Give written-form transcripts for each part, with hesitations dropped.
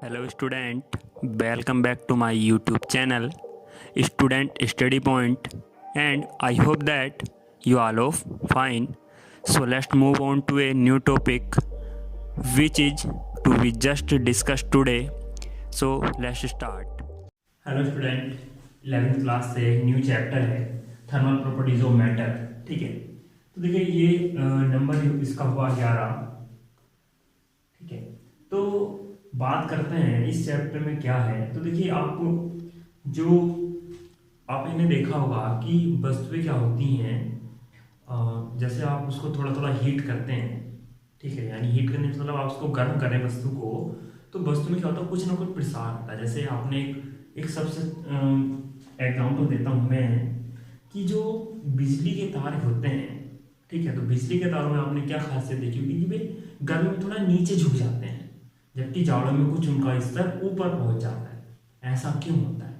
Hello student, welcome back to my YouTube channel Student Study Point, and I hope that you all are fine. So let's move on to a new topic which is to be just discussed today. So let's start. Hello student, 11th class से new chapter है thermal properties of matter. ठीक है, तो देखिए ये number इसका हुआ 11। ठीक है, तो बात करते हैं इस चैप्टर में क्या है। तो देखिए आपको जो आपने देखा होगा कि वस्तुएं क्या होती हैं, जैसे आप उसको थोड़ा थोड़ा हीट करते हैं। ठीक है, यानी हीट करने का मतलब आप उसको गर्म करें वस्तु को, तो वस्तु में क्या होता है, कुछ ना कुछ प्रसार होता है। जैसे आपने एक सबसे एग्जाम्पल देता हूँ मैं कि जो बिजली के तार होते हैं, ठीक है, तो बिजली के तारों में आपने क्या खासियत देखी होगी कि वे गर्मी में थोड़ा नीचे झुक जाते हैं, जबकि जाड़ों में कुछ उनका स्तर ऊपर पहुंच जाता है। ऐसा क्यों होता है?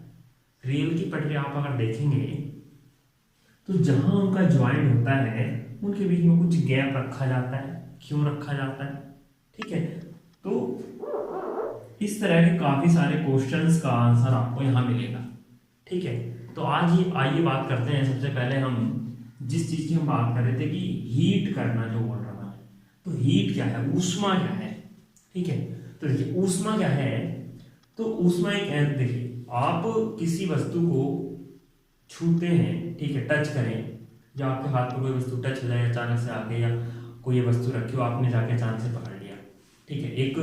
रेल की पटरी आप अगर देखेंगे तो जहां उनका ज्वाइंट होता है उनके बीच में कुछ गैप रखा जाता है। क्यों रखा जाता है? ठीक है, तो इस तरह के काफी सारे क्वेश्चंस का आंसर आपको यहाँ मिलेगा। ठीक है, तो आज ही आइए बात करते हैं। सबसे पहले हम जिस चीज की हम बात कर रहे थे कि हीट करना जो बोल रहा था, तो हीट क्या है, ऊष्मा क्या है। ठीक है, तो देखिए ऊष्मा क्या है, तो ऊष्मा एक देखिए आप किसी वस्तु को छूते हैं, ठीक है, टच करें, जो आपके हाथ पर कोई वस्तु टच हो जाए अचानक से आके, या कोई ये वस्तु रखी हो आपने जाके अचानक से पकड़ लिया। ठीक है, एक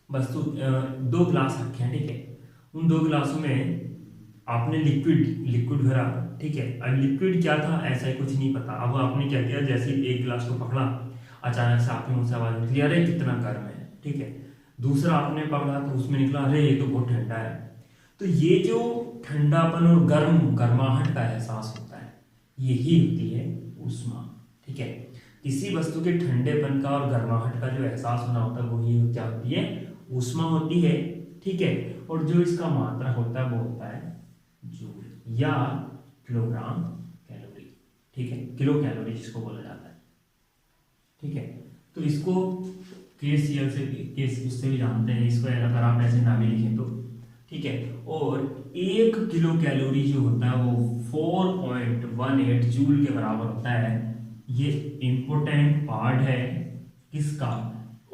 वस्तु दो गिलास रखे हैं, ठीक है, उन दो गिलासों में आपने लिक्विड भरा। ठीक है, अब लिक्विड क्या था ऐसा ही कुछ नहीं पता। अब आपने क्या किया, जैसे एक गिलास को पकड़ा, अचानक से आपके मुंह से आवाज निकली, अरे कितना गर्म है। ठीक है, दूसरा आपने पकड़ा तो उसमें निकला, अरे ये तो बहुत ठंडा है। तो ये जो ठंडापन और गर्माहट का एहसास होता है, यही होती है ऊष्मा। ठीक है, किसी वस्तु के ठंडेपन का और गर्माहट का जो एहसास होना होता है वही क्या होती है, ऊष्मा होती है। ठीक है, और जो इसका मात्रा होता है वो होता है जूल या किलोग्राम कैलोरी। ठीक है, किलो कैलोरी जिसको बोला जाता है। ठीक है, तो इसको KCl से उससे भी जानते हैं इसको, अगर आप ऐसे ना भी लिखें तो। ठीक है, और 1 किलो कैलोरी जो होता है वो 4.18 जूल के बराबर होता है। ये इंपॉर्टेंट पार्ट है किसका,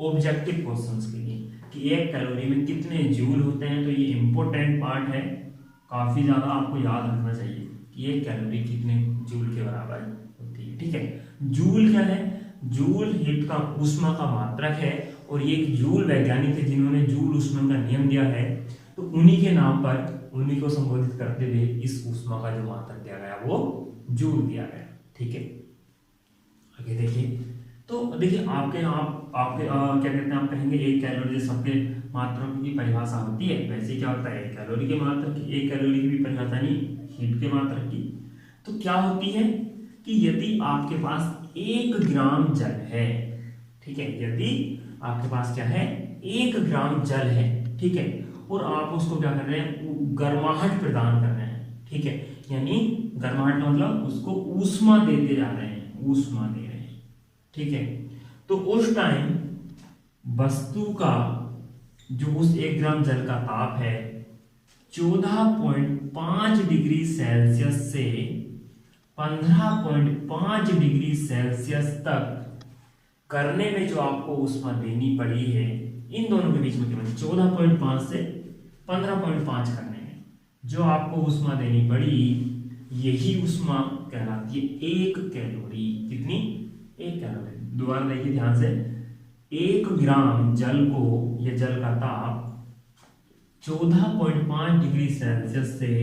ऑब्जेक्टिव क्वेश्चंस के लिए, कि 1 कैलोरी में कितने जूल होते हैं। तो ये इंपॉर्टेंट पार्ट है, काफी ज्यादा आपको याद रखना चाहिए कि 1 कैलोरी कितने जूल के बराबर होती है। ठीक है, जूल क्या है, जूल हीट का ऊष्मा का मात्रक है, और ये एक जूल वैज्ञानिक थे जिन्होंने जूल ऊष्मा का नियम दिया है। तो उन्हीं के नाम पर, उन्हीं को संबोधित करते हुए इस ऊष्मा का जो मात्रक दिया गया वो जूल दिया गया। ठीक है, आगे देखिए, तो देखिए आपके क्या कहते हैं, आप कहेंगे 1 कैलोरी सबके मात्रक की परिभाषा होती है, वैसे क्या होता है 1 कैलोरी के मात्रक की, 1 कैलोरी की भी परिभाषा नहीं, हीट के मात्रक की। तो क्या होती है कि यदि आपके पास 1 ग्राम जल है, ठीक है, यदि आपके पास क्या है 1 ग्राम जल है, ठीक है, और आप उसको क्या कर रहे हैं, गर्माहट प्रदान कर रहे हैं। ठीक है, यानी गर्माहट का मतलब उसको ऊष्मा देते जा रहे हैं, ऊष्मा दे रहे हैं। ठीक है, तो उस टाइम वस्तु का जो उस 1 ग्राम जल का ताप है 14.5 डिग्री सेल्सियस से 15.5 डिग्री सेल्सियस तक करने में जो आपको ऊष्मा देनी पड़ी है, इन दोनों के बीच में केवल 14.5 से 15.5 करने में जो आपको ऊष्मा देनी पड़ी, यही ऊष्मा कहलाती है 1 कैलोरी। कितनी? 1 कैलोरी। दोबारा देखिए ध्यान से, 1 ग्राम जल को, यह जल का ताप 14.5 डिग्री सेल्सियस से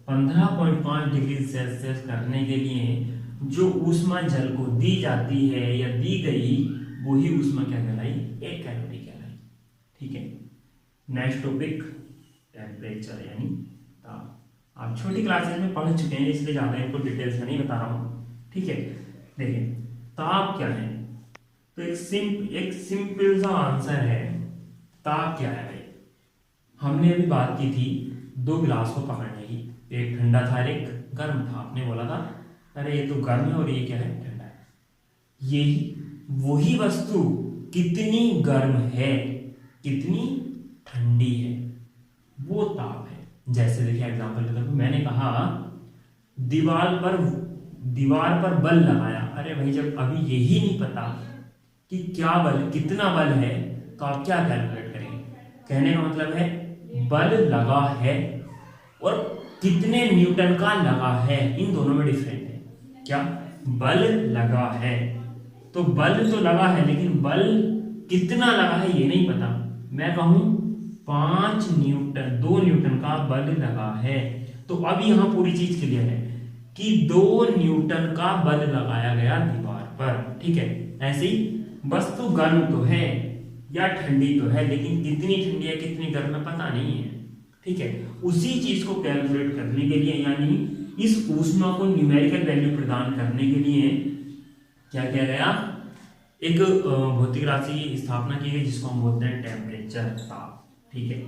15.5 डिग्री सेल्सियस करने के लिए जो ऊष्मा जल को दी जाती है या दी गई, वही ऊष्मा क्या कहलाई, 1 कैलोरी कहलाई। ठीक है, नेक्स्ट टॉपिक टेम्परेचर यानी ताप। आप छोटी क्लासेस में पढ़ चुके हैं इसलिए ज्यादा इनको डिटेल्स में नहीं बता रहा हूं। ठीक है, देखिए ताप क्या है, तो एक सिंपल सा आंसर है, ताप क्या है भाई। हमने अभी बात की थी 2 गिलास को पकड़ने की, एक ठंडा था एक गर्म था। आपने बोला था अरे ये तो गर्म है और ये क्या है, ठंडा है। यही वही वस्तु कितनी गर्म है, कितनी ठंडी है, वो ताप है। जैसे देखिए एग्जांपल के तौर पर मैंने कहा दीवार पर बल लगाया। अरे भाई जब अभी यही नहीं पता कि क्या बल, कितना बल है, तो आप क्या कैलकुलेट करेंगे? कहने का मतलब है बल लगा है और कितने न्यूटन का लगा है, इन दोनों में डिफरेंट है। क्या बल लगा है, तो बल तो लगा है लेकिन बल कितना लगा है ये नहीं पता। मैं कहूं 5 न्यूटन, 2 न्यूटन का बल लगा है, तो अब यहां पूरी चीज क्लियर है कि 2 न्यूटन का बल लगाया गया दीवार पर। ठीक है, ऐसे ही वस्तु गर्म तो है या ठंडी तो है, लेकिन कितनी ठंडी है कितनी गर्म है पता नहीं है। ठीक है, उसी चीज को कैलकुलेट करने के लिए, यानी इस ऊष्मा को न्यूमेरिकल वैल्यू प्रदान करने के लिए क्या किया गया, एक भौतिक राशि की स्थापना की गई जिसको हम बोलते हैं टेम्परेचर, ताप। ठीक है,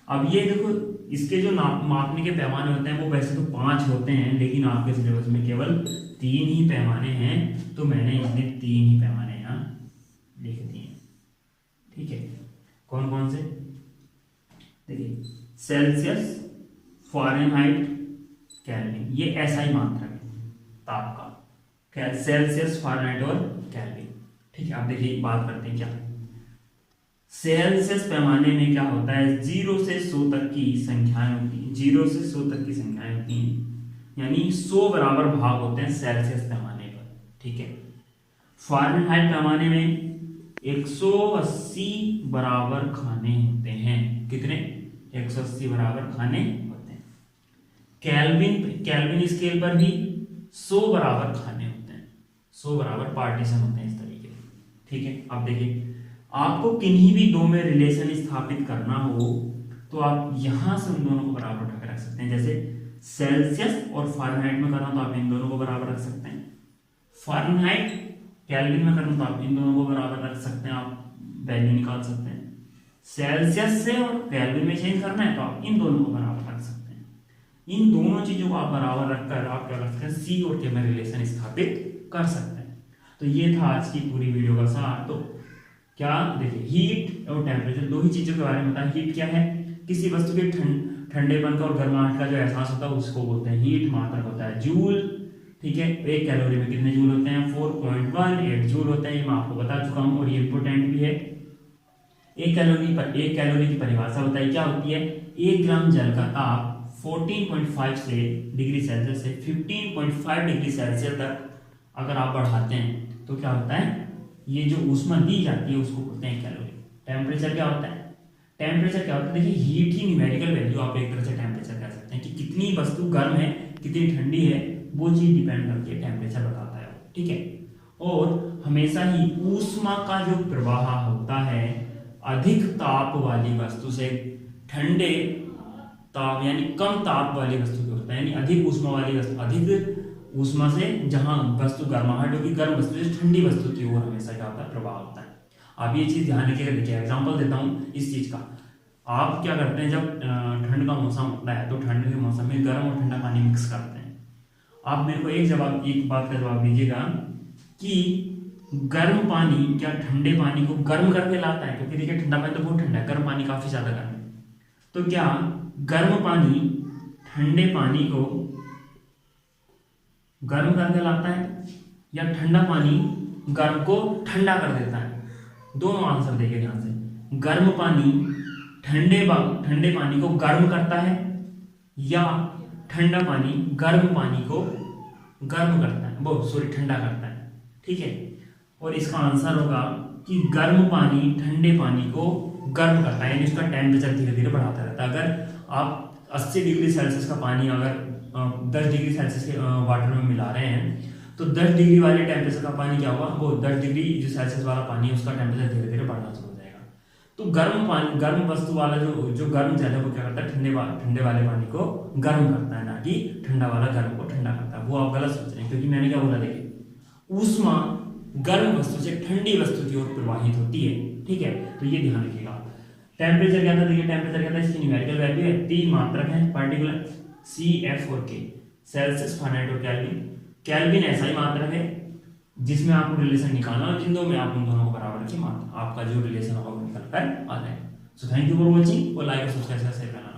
अब ये देखो इसके जो मापने के पैमाने होते हैं वो वैसे तो 5 होते हैं, लेकिन आपके सिलेबस में केवल 3 ही पैमाने हैं, तो मैंने इन्हें 3 ही पैमाने यहाँ लिख दिए। ठीक है, कौन कौन से? देखिए सेल्सियस, फ़ारेनहाइट, केल्विन, ये ऐसा ही मात्रक है ताप का, सेल्सियस, फ़ारेनहाइट और केल्विन। ठीक है, अब देखिए बात करते हैं क्या सेल्सियस पैमाने में क्या होता है, 0 से 100 तक की संख्याएं होती हैं, 0 से 100 तक की संख्याएं होती हैं, यानी 100 बराबर भाग होते हैं सेल्सियस पैमाने पर। ठीक है, फ़ारेनहाइट पैमाने में 180 बराबर खाने होते हैं। कितने? 180 बराबर खाने होते हैं। केल्विन स्केल पर भी 100 बराबर खाने होते हैं, 100 बराबर पार्टीशन होते हैं इस तरीके से। ठीक है, अब देखिए आपको किन्हीं भी दो में रिलेशन स्थापित करना हो तो आप यहां से उन दोनों को बराबर उठा के रख सकते हैं। जैसे सेल्सियस और फ़ारेनहाइट में करना तो आप इन दोनों को बराबर रख सकते हैं, फ़ारेनहाइट केल्विन में करना तो आप इन दोनों को बराबर रख सकते हैं, आप वैल्यू निकाल सकते हैं। सेल्सियस से और केल्विन में चेंज करना है तो आप इन दोनों को बराबर रख सकते हैं। इन दोनों चीजों को आप बराबर रखकर आप क्या कर सकते हैं, सी और के में रिलेशन स्थापित कर सकते हैं। तो ये था आज की पूरी वीडियो का सार। तो क्या देखिए हीट और टेम्परेचर दो ही चीजों के बारे में बताएं। हीट क्या है, किसी वस्तु के ठंडेपन का और गर्माहट का जो एहसास होता है उसको बोलते हैं हीट। मात्रक होता है जूल। ठीक है, एक कैलोरी में कितने जूल होते हैं, 4.18 जूल होते हैं, ये मैं आपको बता चुका हूँ और ये इंपोर्टेंट भी है। एक कैलोरी की परिभाषा बताई क्या होती है, 1 ग्राम जल का ताप 14.5 से डिग्री सेल्सियस से 15.5 डिग्री सेल्सियस तक अगर आप बढ़ाते हैं तो क्या होता है, ये जो ऊष्मा दी जाती है उसको बोलते हैं कैलोरी। टेम्परेचर क्या होता है, देखिए हीट ही न्यूमेरिकल वैल्यू आप एक तरह से टेम्परेचर कह सकते हैं कि कितनी वस्तु गर्म है कितनी ठंडी है, वो चीज डिपेंड करती है, टेम्परेचर बताता है। ठीक है, और हमेशा ही ऊष्मा का जो प्रवाह होता है अधिक ताप वाली वस्तु से ठंडे ताप यानी कम ताप वाली वस्तु की होता है, यानी अधिक ऊष्मा वाली वस्तु, अधिक ऊष्मा से जहां वस्तु गर्माहट होगी, गर्म वस्तु से ठंडी वस्तु की ओर हमेशा क्या होता है, प्रवाह होता है। आप ये चीज ध्यान रखिएगा। देखिए एग्जांपल देता हूँ इस चीज का। आप क्या करते हैं, जब ठंड का मौसम होता है तो ठंड के मौसम में गर्म और ठंडा पानी मिक्स करते हैं। आप मेरे को एक बात का जवाब दीजिएगा कि गर्म पानी क्या ठंडे पानी को गर्म करके लाता है? क्योंकि देखिए ठंडा पानी तो बहुत ठंडा है, गर्म पानी काफी ज्यादा गर्म है। तो क्या गर्म पानी ठंडे पानी को गर्म करके लाता है या ठंडा पानी गर्म को ठंडा कर देता है? दोनों आंसर देखिए ध्यान से। गर्म पानी ठंडे पानी को गर्म करता है या ठंडा पानी गर्म पानी को गर्म करता है, ठंडा करता है। ठीक है, और इसका आंसर होगा कि गर्म पानी ठंडे पानी को गर्म करता है, यानी उसका टेम्परेचर धीरे धीरे बढ़ाता रहता है। अगर आप 80 डिग्री सेल्सियस का पानी अगर 10 डिग्री सेल्सियस के वाटर में मिला रहे हैं तो 10 डिग्री वाले टेम्परेचर का पानी क्या होगा, वो 10 डिग्री जो सेल्सियस वाला पानी है उसका टेम्परेचर धीरे धीरे बढ़ना शुरू हो जाएगा। तो गर्म वस्तु वाला जो गर्म जल है वो क्या करता है, ठंडे वाले पानी को गर्म करता है, ना कि ठंडा वाला गर्म को ठंडा करता है। वो आप गलत सोच रहे हैं, क्योंकि मैंने क्या बोला, देखिए ऊष्मा गर्म वस्तु से ठंडी वस्तु की ओर प्रवाहित होती है। ठीक है, तो ये ध्यान रखिएगा। टेम्परेचर क्या था, देखिए टेम्परेचर क्या था, इसकी न्यूमेरिकल वैल्यू है, 3 मात्रक है पर्टिकुलर, सी, एफ और के, सेल्सियस, फ़ारेनहाइट और केल्विन। केल्विन ऐसा ही मात्रक है जिसमें आपको रिलेशन निकालना और जिन दो में आप उन दोनों को बराबर रखिए, आपका जो रिलेशन होगा वो निकल कर आ जाएगा। So thank you for watching और लाइक और सब्सक्राइब शेयर करना।